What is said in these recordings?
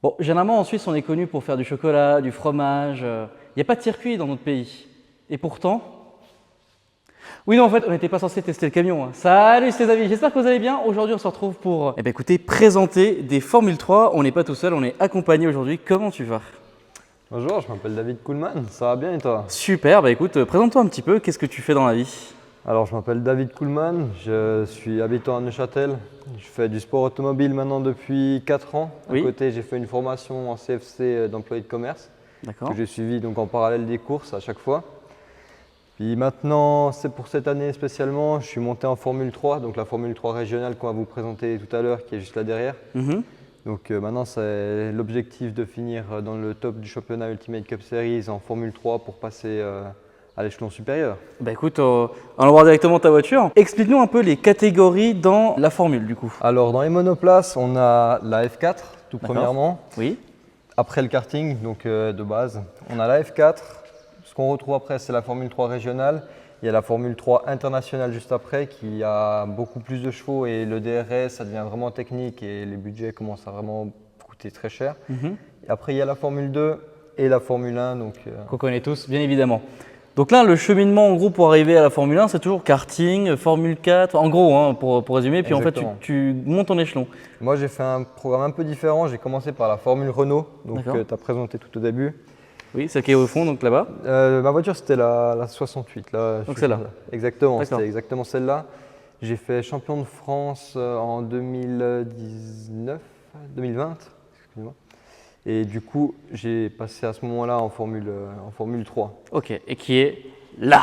Bon, généralement en Suisse, on est connu pour faire du chocolat, du fromage. Il n'y a pas de circuit dans notre pays. Et pourtant… Oui, non, en fait, on n'était pas censé tester le camion, hein. Salut, c'est les amis, j'espère que vous allez bien. Aujourd'hui, on se retrouve pour écoutez, présenter des Formule 3. On n'est pas tout seul, on est accompagné aujourd'hui. Comment tu vas? Bonjour, je m'appelle David Kuhlmann, ça va bien et toi? Super, écoute, présente-toi un petit peu, qu'est-ce que tu fais dans la vie? Alors, je m'appelle David Kuhlmann, je suis habitant à Neuchâtel. Je fais du sport automobile maintenant depuis 4 ans. Oui. À côté, j'ai fait une formation en CFC d'employé de commerce D'accord. que j'ai suivi donc en parallèle des courses à chaque fois. Puis maintenant, c'est pour cette année spécialement, je suis monté en Formule 3, donc la Formule 3 régionale qu'on va vous présenter tout à l'heure, qui est juste là derrière. Donc maintenant, c'est l'objectif de finir dans le top du championnat Ultimate Cup Series en Formule 3 pour passer à l'échelon supérieur. Écoute, allons voir directement ta voiture. Explique-nous un peu les catégories dans la formule du coup. Alors dans les monoplaces, on a la F4 tout premièrement. Oui. Après le karting, donc de base, on a la F4. Ce qu'on retrouve après, c'est la Formule 3 régionale. Il y a la Formule 3 internationale juste après qui a beaucoup plus de chevaux et le DRS, ça devient vraiment technique et les budgets commencent à vraiment coûter très cher. Et après, il y a la Formule 2 et la Formule 1. Qu'on connaît tous, bien évidemment. Donc là, le cheminement en gros pour arriver à la Formule 1, c'est toujours karting, Formule 4, en gros, hein, pour résumer. Puis Exactement. en fait, tu montes en échelon. Moi, j'ai fait un programme un peu différent. J'ai commencé par la Formule Renault, donc tu as présenté tout au début. Oui, celle qui est au fond, donc là-bas. Ma voiture, c'était la 68. Là, donc celle-là. Exactement, c'était exactement celle-là. J'ai fait champion de France en 2019, 2020, excusez-moi. Et du coup, j'ai passé à ce moment-là en Formule 3. Ok, et qui est là.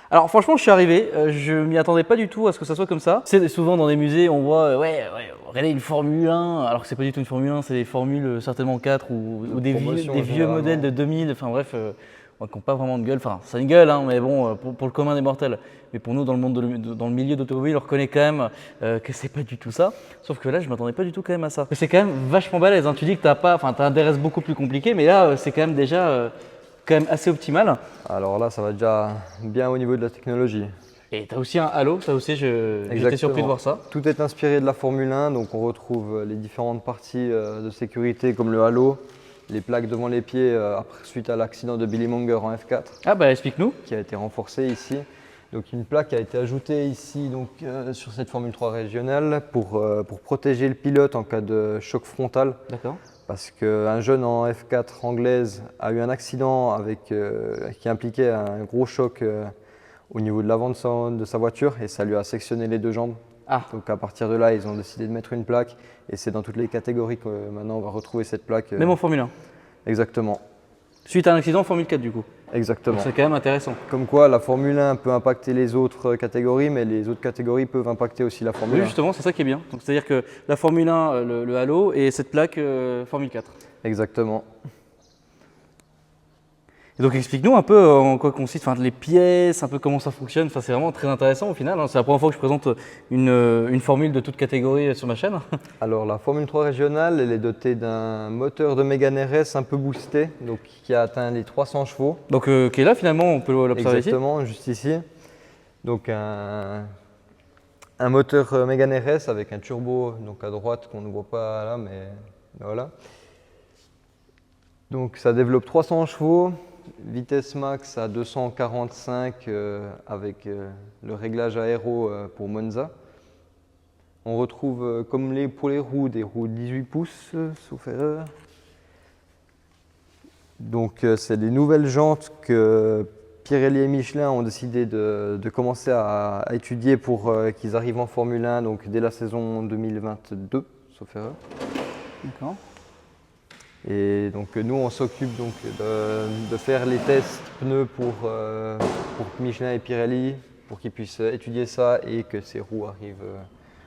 Alors franchement, je suis arrivé, je m'y attendais pas du tout à ce que ça soit comme ça. C'est souvent dans des musées, on voit, regardez une Formule 1, alors que c'est pas du tout une Formule 1, c'est des Formules certainement 4 ou des vieux modèles de 2000, enfin bref, qui n'ont pas vraiment de gueule. Enfin, ça a une gueule, hein, mais bon, pour le commun des mortels. Mais pour nous, dans le milieu d'automobile, on reconnaît quand même que c'est pas du tout ça. Sauf que là, je m'attendais pas du tout quand même à ça. C'est quand même vachement balèze, hein. Tu dis que t'as un DRS beaucoup plus compliqué, mais là, c'est quand même déjà quand même assez optimal. Alors là, ça va déjà bien au niveau de la technologie. Et tu as aussi un halo, ça aussi, j'étais surpris de voir ça. Tout est inspiré de la Formule 1, donc on retrouve les différentes parties de sécurité comme le halo, les plaques devant les pieds suite à l'accident de Billy Monger en F4. Ah explique-nous. Qui a été renforcé ici. Donc une plaque a été ajoutée ici sur cette Formule 3 régionale pour protéger le pilote en cas de choc frontal. D'accord. Parce qu'un jeune en F4 anglaise a eu un accident qui impliquait un gros choc au niveau de l'avant de sa voiture et ça lui a sectionné les deux jambes. Donc à partir de là, ils ont décidé de mettre une plaque et c'est dans toutes les catégories que maintenant on va retrouver cette plaque. Même en Formule 1. Exactement. Suite à un accident en Formule 4 du coup. Exactement. C'est quand même intéressant. Comme quoi la Formule 1 peut impacter les autres catégories, mais les autres catégories peuvent impacter aussi la Formule 1. Oui, justement, c'est ça qui est bien. C'est-à-dire que la Formule 1, le halo, et cette plaque Formule 4. Exactement. Et donc explique-nous un peu en quoi consiste les pièces, un peu comment ça fonctionne. C'est vraiment très intéressant au final, hein. C'est la première fois que je présente une formule de toute catégorie sur ma chaîne. Alors la Formule 3 régionale, elle est dotée d'un moteur de Mégane RS un peu boosté, donc qui a atteint les 300 chevaux. Donc qui est là finalement, on peut l'observer ici. Exactement, juste ici. Donc un moteur Mégane RS avec un turbo donc à droite qu'on ne voit pas là, mais voilà. Donc ça développe 300 chevaux. Vitesse max à 245 avec le réglage aéro pour Monza. On retrouve pour les roues, des roues 18 pouces, sauf erreur. Donc c'est des nouvelles jantes que Pirelli et Michelin ont décidé de commencer à étudier pour qu'ils arrivent en Formule 1 donc dès la saison 2022, sauf erreur. D'accord. Et donc nous on s'occupe donc de faire les tests pneus pour Michelin et Pirelli pour qu'ils puissent étudier ça et que ces roues arrivent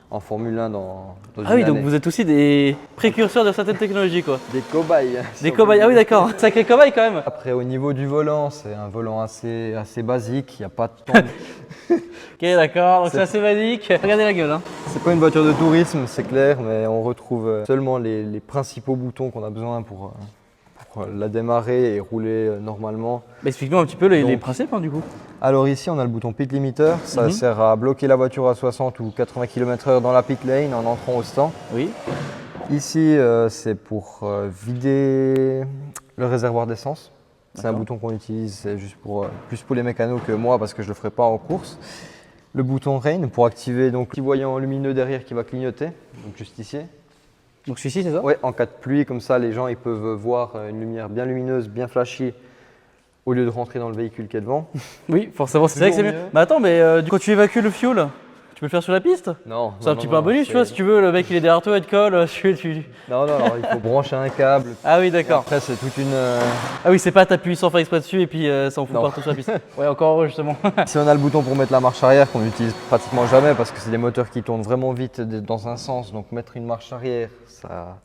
en Formule 1 dans une année. Donc vous êtes aussi des précurseurs de certaines technologies quoi. Des cobayes. Des cobayes, ah oui d'accord, sacré cobaye quand même. Après au niveau du volant, c'est un volant assez basique, il n'y a pas de temps. Ok d'accord, donc c'est assez basique. Regardez la gueule hein. C'est pas une voiture de tourisme, c'est clair, mais on retrouve seulement les principaux boutons qu'on a besoin pour la démarrer et rouler normalement. Explique-nous un petit peu les principes hein, du coup. Alors ici on a le bouton pit limiter, ça sert à bloquer la voiture à 60 ou 80 km/h dans la pit lane en entrant au stand. Oui. Ici, c'est pour vider le réservoir d'essence. C'est un D'accord. bouton qu'on utilise, c'est juste pour, plus pour les mécanos que moi parce que je ne le ferai pas en course. Le bouton Rain pour activer donc, le petit voyant lumineux derrière qui va clignoter, donc juste ici. Donc celui-ci, c'est ça? Ouais, en cas de pluie, comme ça, les gens ils peuvent voir une lumière bien lumineuse, bien flashy, au lieu de rentrer dans le véhicule qui est devant. Oui, forcément, c'est vrai que c'est mieux. Toujours mieux. Mais attends, mais quand tu évacues le fuel, tu peux le faire sur la piste? Non, C'est un petit peu un bonus, tu vois, si tu veux, le mec il est derrière toi, il te colle, Non, alors, il faut brancher un câble. Ah oui, Et d'accord. après, c'est toute une. Ah oui, c'est pas t'appuies sans faire exprès dessus et puis ça en fout Non. partout sur la piste. Ouais, encore heureux, justement. Si on a le bouton pour mettre la marche arrière, qu'on n'utilise pratiquement jamais parce que c'est des moteurs qui tournent vraiment vite dans un sens, donc mettre une marche arrière, ça,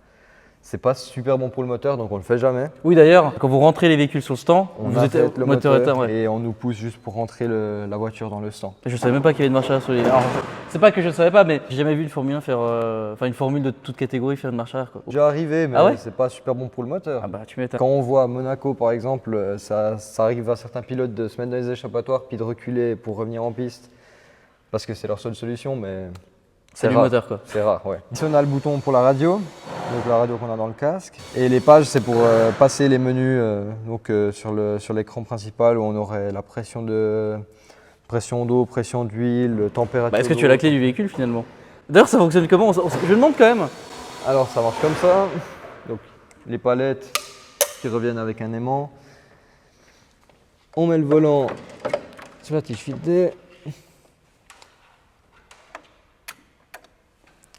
c'est pas super bon pour le moteur, donc on le fait jamais. Oui, d'ailleurs, quand vous rentrez les véhicules sur le stand, On vous êtes arrête le moteur moteur éteint, ouais. et on nous pousse juste pour rentrer la voiture dans le stand. Je savais même pas qu'il y avait une marche arrière sur les. Alors, c'est pas que je ne savais pas, mais j'ai jamais vu une Formule 1 faire. Enfin, une formule de toute catégorie faire une marche arrière, quoi. Déjà arrivé, mais Ah ouais c'est pas super bon pour le moteur. Ah bah, tu m'étonnes. Quand on voit à Monaco par exemple, ça arrive à certains pilotes de se mettre dans les échappatoires puis de reculer pour revenir en piste parce que c'est leur seule solution, mais C'est du rare. moteur, quoi. C'est rare, ouais. Ici on a le bouton pour la radio, donc la radio qu'on a dans le casque. Et les pages c'est pour passer les menus sur l'écran principal où on aurait la pression d'eau, pression d'huile, température. Bah, est-ce que tu as d'eau. la clé du véhicule finalement? D'ailleurs, ça fonctionne comment? Je demande quand même. Alors ça marche comme ça. Donc les palettes qui reviennent avec un aimant. On met le volant sur la tige filtrée.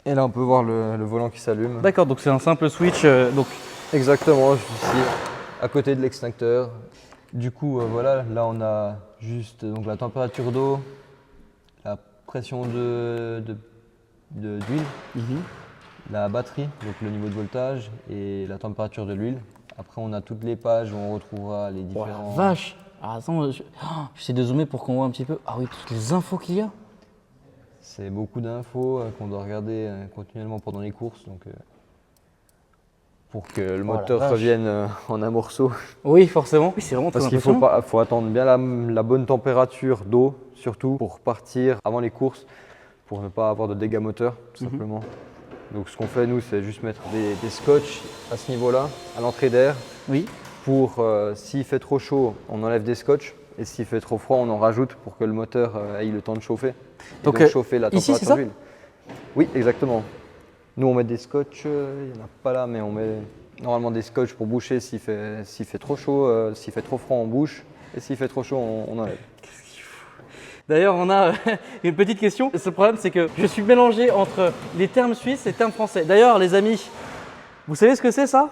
Et là on peut voir le volant qui s'allume. D'accord, donc c'est un simple switch. Donc, Exactement, juste ici, à côté de l'extincteur. Du coup, voilà, là on a juste donc, la température d'eau, la pression d'huile, la batterie, donc le niveau de voltage et la température de l'huile. Après, on a toutes les pages où on retrouvera les oh la différents. vache! Ah, attends, j'essaie de zoomer pour qu'on voit un petit peu. Ah oui, toutes les infos qu'il y a. C'est beaucoup d'infos qu'on doit regarder continuellement pendant les courses. Donc, pour que le la moteur vache. revienne en un morceau. Oui, forcément. Oui, c'est vraiment très Parce qu'il impressionnant. faut attendre bien la bonne température d'eau, surtout pour partir avant les courses, pour ne pas avoir de dégâts moteurs, tout simplement. Donc ce qu'on fait, nous, c'est juste mettre des scotch à ce niveau-là, à l'entrée d'air, Oui. pour, s'il fait trop chaud, on enlève des scotch, et s'il fait trop froid, on en rajoute pour que le moteur ait le temps de chauffer. Et Donc, donc chauffer la ici, c'est température ça d'huile. Oui, exactement. Nous, on met des scotch, il n'y en a pas là, mais on met normalement des scotch pour boucher s'il fait trop chaud, s'il fait trop froid, on bouche, et s'il fait trop chaud, on enlève. D'ailleurs, on a une petite question. Le problème, c'est que je suis mélangé entre les termes suisses et les termes français. D'ailleurs, les amis, vous savez ce que c'est ça?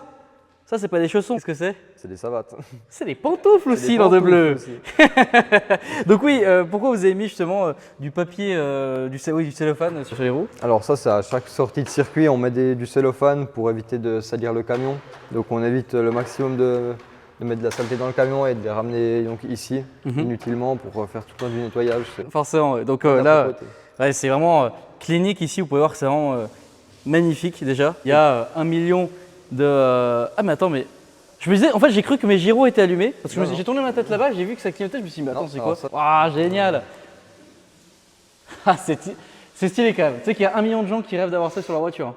Ça, c'est pas des chaussons. Qu'est-ce que c'est? C'est des savates. C'est des pantoufles aussi, C'est des dans de pantoufles bleu. aussi. Donc oui, pourquoi vous avez mis justement du papier, du cellophane sur les roues? Alors ça, c'est à chaque sortie de circuit, on met du cellophane pour éviter de salir le camion. Donc on évite le maximum de mettre de la saleté dans le camion et de les ramener donc, ici, inutilement, pour faire tout le temps du nettoyage. Forcément. Ouais. Donc La là, propreté. ouais, c'est vraiment clinique ici. Vous pouvez voir que c'est vraiment magnifique déjà. Il y a 1 million de... Ah mais attends, mais... Je me disais, en fait j'ai cru que mes gyros étaient allumés. Parce que Non, j'ai tourné ma tête là-bas, j'ai vu que ça clignotait, je me suis dit, mais attends, Non, c'est alors quoi? ça- Waouh, génial. Ah, c'est stylé quand même. Tu sais qu'il y a 1 million de gens qui rêvent d'avoir ça sur leur voiture.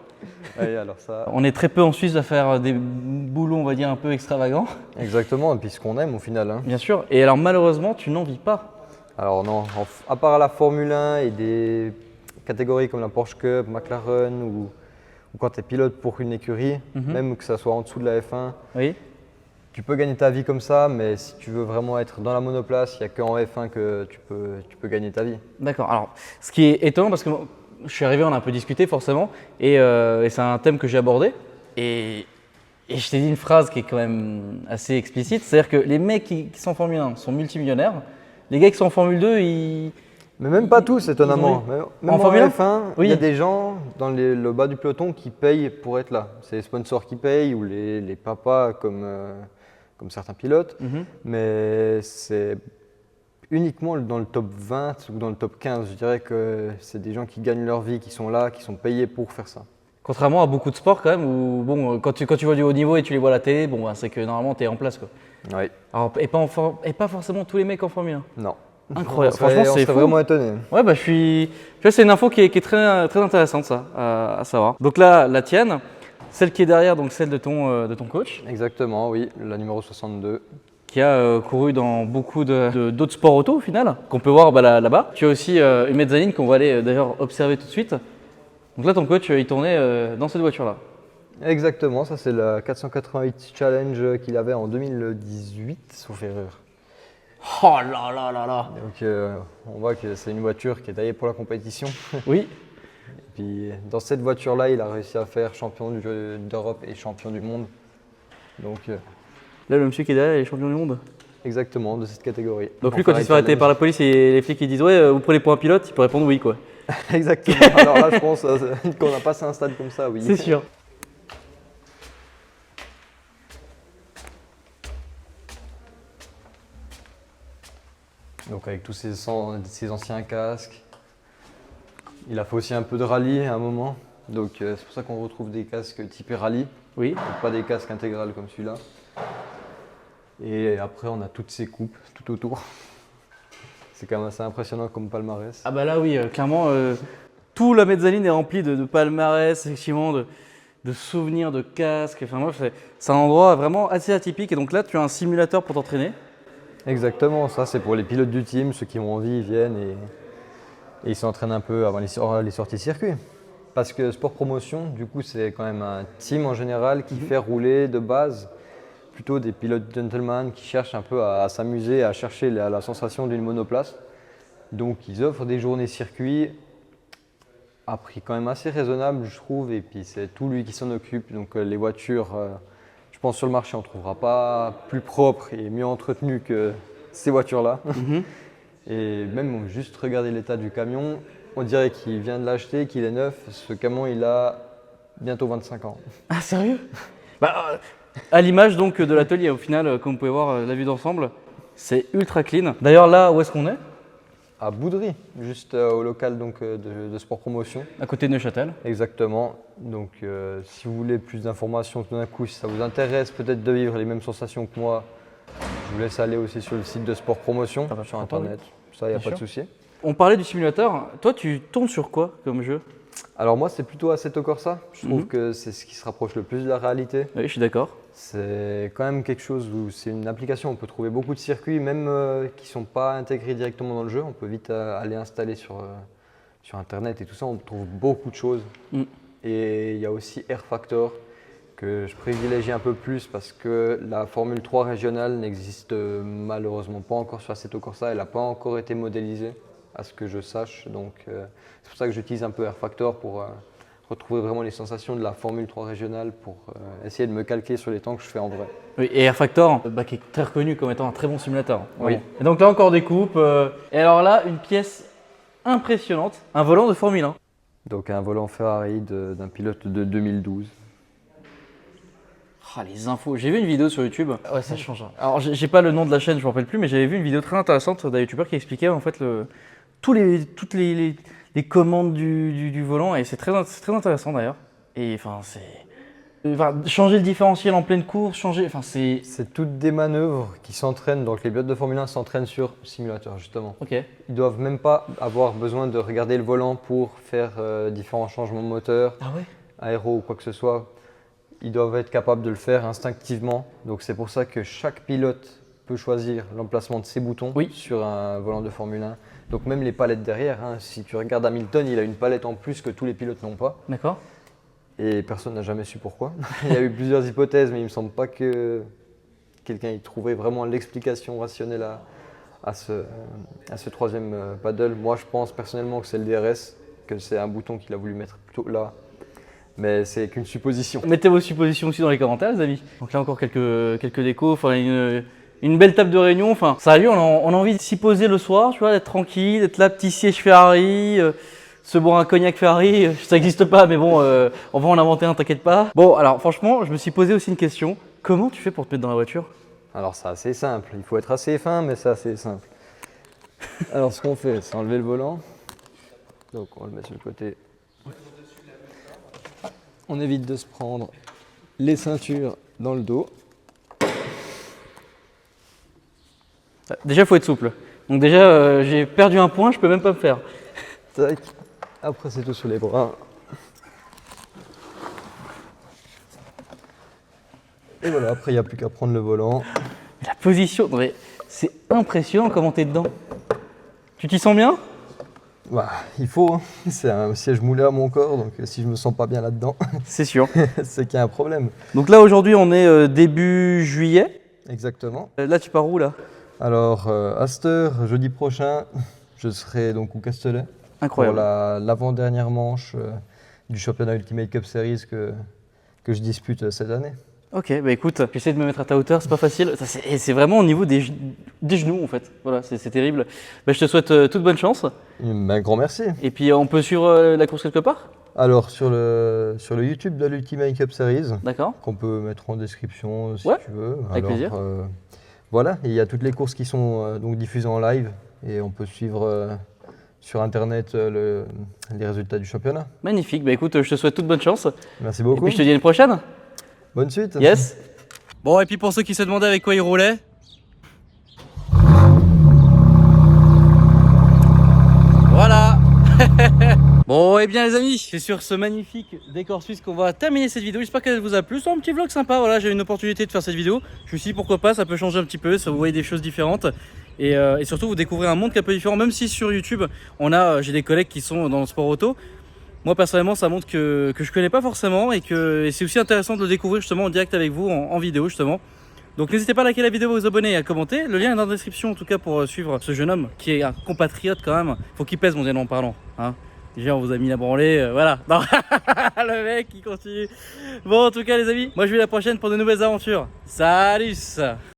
Ouais, alors ça, On est très peu en Suisse à faire des boulots, on va dire, un peu extravagants. exactement, et puis ce qu'on aime au final. Hein. Bien sûr. Et alors malheureusement, tu n'en vis pas. Alors non, à part la Formule 1 et des catégories comme la Porsche Cup, McLaren ou quand tu es pilote pour une écurie, même que ça soit en dessous de la F1, Oui. tu peux gagner ta vie comme ça, mais si tu veux vraiment être dans la monoplace, il n'y a qu'en F1 que tu peux gagner ta vie. D'accord. Alors, ce qui est étonnant, parce que moi, je suis arrivé, on a un peu discuté forcément, et c'est un thème que j'ai abordé. Et je t'ai dit une phrase qui est quand même assez explicite, c'est-à-dire que les mecs qui sont en Formule 1 sont multimillionnaires, les gars qui sont en Formule 2, ils... Mais même pas tous, étonnamment. Même En Formule 1? F1, Oui. il y a des gens dans le bas du peloton qui payent pour être là. C'est les sponsors qui payent ou les papas comme certains pilotes. Mais c'est uniquement dans le top 20 ou dans le top 15. Je dirais que c'est des gens qui gagnent leur vie, qui sont là, qui sont payés pour faire ça. Contrairement à beaucoup de sports quand même, où bon, quand tu vois du haut niveau et tu les vois à la télé, bon, bah, c'est que normalement tu es en place, quoi. Oui. Alors, et pas forcément tous les mecs en Formule 1. Non. Incroyable. On serait- Franchement, on c'est serait fou. vraiment étonné. Ouais, bah tu vois, c'est une info qui est très, très intéressante, ça, à savoir. Donc là, la tienne, Celle qui est derrière, donc celle de ton coach, Exactement, oui, la numéro 62. qui a couru dans beaucoup d'autres sports auto au final, qu'on peut voir là-bas. Tu as aussi une mezzanine qu'on va aller d'ailleurs observer tout de suite. Donc là, ton coach, il tournait dans cette voiture-là. Exactement, ça c'est la 488 Challenge qu'il avait en 2018, sauf erreur. Oh là là là là. Donc on voit que c'est une voiture qui est taillée pour la compétition. Oui. Et puis dans cette voiture-là, il a réussi à faire champion d'Europe et champion du monde. Donc Là, le monsieur qui est derrière, il est champion du monde. exactement, de cette catégorie. Donc lui, quand il se fait arrêter par la police et les flics qui disent ouais, vous prenez pour un pilote, il peut répondre oui quoi. Exactement, alors là je pense qu'on a passé un stade comme ça, oui. C'est sûr. Donc avec tous ses anciens casques. Il a fait aussi un peu de rallye à un moment. Donc c'est pour ça qu'on retrouve des casques typés rallye. Oui. Donc, pas des casques intégrales comme celui-là. Et après on a toutes ces coupes tout autour. C'est quand même assez impressionnant comme palmarès. Ah bah là oui, clairement, tout la mezzanine est rempli de palmarès, effectivement, de souvenirs, de casques. Enfin bref, c'est un endroit vraiment assez atypique. Et donc là, tu as un simulateur pour t'entraîner. Exactement, ça c'est pour les pilotes du team, ceux qui ont envie, ils viennent et ils s'entraînent un peu avant les sorties circuit. Parce que sport promotion, du coup, c'est quand même un team en général qui fait rouler de base plutôt des pilotes gentlemen qui cherchent un peu à s'amuser, à chercher la sensation d'une monoplace. Donc ils offrent des journées circuit à prix quand même assez raisonnable, je trouve, et puis c'est tout lui qui s'en occupe. Donc les voitures, je pense sur le marché, on ne trouvera pas plus propres et mieux entretenues que ces voitures-là. Et même juste regarder l'état du camion, on dirait qu'il vient de l'acheter, qu'il est neuf. Ce camion, il a bientôt 25 ans. Ah sérieux? Bah, à l'image donc de l'atelier, au final, comme vous pouvez voir la vue d'ensemble, c'est ultra clean. D'ailleurs là, où est-ce qu'on est? À Boudry, juste au local donc, de Sport Promotion. À côté de Neuchâtel. Exactement. Donc si vous voulez plus d'informations tout d'un coup, si ça vous intéresse peut-être de vivre les mêmes sensations que moi, je vous laisse aller aussi sur le site de Sport Promotion, sur internet. Ça, il n'y a pas de souci. On parlait du simulateur. Toi, tu tournes sur quoi comme jeu? Alors moi, c'est plutôt Assetto Corsa. Je trouve que c'est ce qui se rapproche le plus de la réalité. Oui, je suis d'accord. C'est quand même quelque chose où c'est une application, on peut trouver beaucoup de circuits, même qui ne sont pas intégrés directement dans le jeu. On peut vite aller installer sur Internet et tout ça, on trouve beaucoup de choses. Et il y a aussi Air Factor, que je privilégie un peu plus parce que la Formule 3 régionale n'existe malheureusement pas encore sur Assetto Corsa, elle n'a pas encore été modélisée, à ce que je sache. Donc c'est pour ça que j'utilise un peu Air Factor pour retrouver vraiment les sensations de la Formule 3 régionale pour essayer de me calquer sur les temps que je fais en vrai. Oui, et Air Factor, qui est très reconnu comme étant un très bon simulateur. Oui. Et donc là encore des coupes. Et alors là, une pièce impressionnante, un volant de Formule 1. Donc un volant Ferrari d'un pilote de 2012. Ah, les infos. J'ai vu une vidéo sur YouTube. Ouais, ça change. Alors j'ai pas le nom de la chaîne, je me rappelle plus, mais j'avais vu une vidéo très intéressante d'un YouTuber qui expliquait en fait toutes les commandes du volant, et c'est très intéressant d'ailleurs. Et enfin changer le différentiel en pleine course, C'est toutes des manœuvres qui s'entraînent, donc les pilotes de Formule 1 s'entraînent sur simulateur justement. Ok. Ils doivent même pas avoir besoin de regarder le volant pour faire différents changements moteur, aéro ou quoi que ce soit. Ils doivent être capables de le faire instinctivement. Donc c'est pour ça que chaque pilote peut choisir l'emplacement de ses boutons sur un volant de Formule 1. Donc même les palettes derrière, si tu regardes Hamilton, il a une palette en plus que tous les pilotes n'ont pas. D'accord. Et personne n'a jamais su pourquoi. Il y a eu plusieurs hypothèses, mais il ne me semble pas que quelqu'un ait trouvé vraiment l'explication rationnelle à ce troisième paddle. Moi, je pense personnellement que c'est le DRS, que c'est un bouton qu'il a voulu mettre plutôt là. Mais c'est qu'une supposition. Mettez vos suppositions aussi dans les commentaires, les amis. Donc là encore quelques décos, une belle table de réunion. Enfin, sérieux, on a envie de s'y poser le soir, tu vois, d'être tranquille, d'être là, petit siège Ferrari, se boire un cognac Ferrari. Ça n'existe pas, mais bon, on va en inventer un, t'inquiète pas. Bon, alors franchement, je me suis posé aussi une question. Comment tu fais pour te mettre dans la voiture? Alors c'est assez simple. Il faut être assez fin, mais c'est assez simple. Alors ce qu'on fait, c'est enlever le volant. Donc on le met sur le côté. On évite de se prendre les ceintures dans le dos. Déjà, il faut être souple. Donc déjà, j'ai perdu un point, je peux même pas me faire. Tac. Après, c'est tout sur les bras. Et voilà, après il n'y a plus qu'à prendre le volant. La position, non, mais c'est impressionnant comment t'es dedans. Tu t'y sens bien? Bah, il faut, hein. C'est un siège moulé à mon corps, donc si je me sens pas bien là-dedans, C'est sûr. c'est qu'il y a un problème. Donc là aujourd'hui on est début juillet. Exactement. Là tu pars où là? Alors, à cette heure, jeudi prochain, je serai donc au Castellet pour Incroyable. l'avant-dernière manche du championnat Ultimate Cup Series que je dispute cette année. Ok, bah écoute, j'essaie de me mettre à ta hauteur, c'est pas facile. Et c'est vraiment au niveau des genoux en fait. Voilà, c'est terrible. Bah, je te souhaite toute bonne chance. Un grand merci. Et puis on peut suivre la course quelque part? Alors, sur le YouTube de l'Ultimate Cup Series, D'accord. qu'on peut mettre en description si Ouais, tu veux. avec plaisir. Voilà, et il y a toutes les courses qui sont donc diffusées en live et on peut suivre sur internet les résultats du championnat. Magnifique, bah écoute, je te souhaite toute bonne chance. Merci Et beaucoup. puis je te dis à une prochaine. Bonne suite. Yes. Bon, et puis pour ceux qui se demandaient avec quoi il roulait. Voilà. Bon, et bien les amis, c'est sur ce magnifique décor suisse qu'on va terminer cette vidéo. J'espère qu'elle vous a plu. C'est un petit vlog sympa, voilà, j'ai eu une opportunité de faire cette vidéo. Je me suis dit pourquoi pas, ça peut changer un petit peu, ça vous voyez des choses différentes. Et surtout vous découvrez un monde qui est un peu différent, même si sur YouTube, j'ai des collègues qui sont dans le sport auto. Moi personnellement ça montre que je connais pas forcément et c'est aussi intéressant de le découvrir justement en direct avec vous, en vidéo justement. Donc n'hésitez pas à liker la vidéo, vous abonner et à commenter. Le lien est dans la description en tout cas pour suivre ce jeune homme qui est un compatriote quand même. Faut qu'il pèse mondialement parlant. Hein. Déjà on vous a mis la branlée, voilà. Non. Le mec il continue. Bon en tout cas les amis, moi je vous dis à la prochaine pour de nouvelles aventures. Salut.